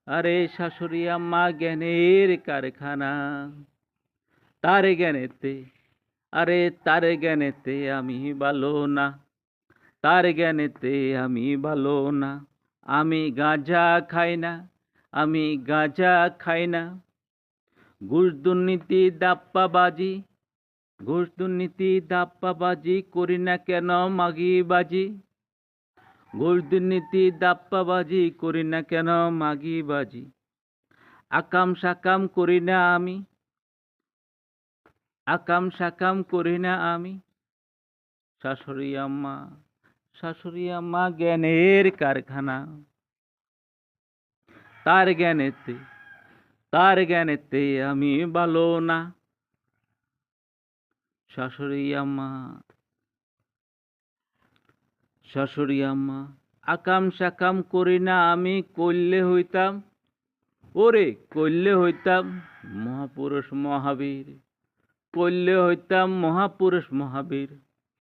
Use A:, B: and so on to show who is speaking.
A: আরে শাশুড়ি আম্মা জ্ঞানের কারখানা, তার জ্ঞানেতে, আরে তার জ্ঞানেতে আমি ভালো না, তার জ্ঞানেতে আমি ভালো না। আমি গাঁজা খাই না, আমি গাঁজা খাই না। ঘুষ দুর্নীতি দাপ্পাবাজি, ঘুষ দুর্নীতি দাপ্পাবাজি করি না কেন মাগিবাজি। ঘুষ দুর্নীতি দাপ্পাবাজি করি না কেন মাগিবাজি। আকাম সাকাম করি না আমি, আকাম সাকাম করি না আমি। শাশুড়ি আম্মা, শাশুড়ি আম্মা জ্ঞানের কারখানা, তার জ্ঞানেতে, তার জ্ঞানেতে আমি ভালো না। শাশুড়ি আম্মা, শাশুড়ি আম্মা আকাম সাকাম করি না আমি, করলে হইতাম, ওরে করলে হইতাম মহাপুরুষ মহাবীর, করলে হইতাম মহাপুরুষ মহাবীর।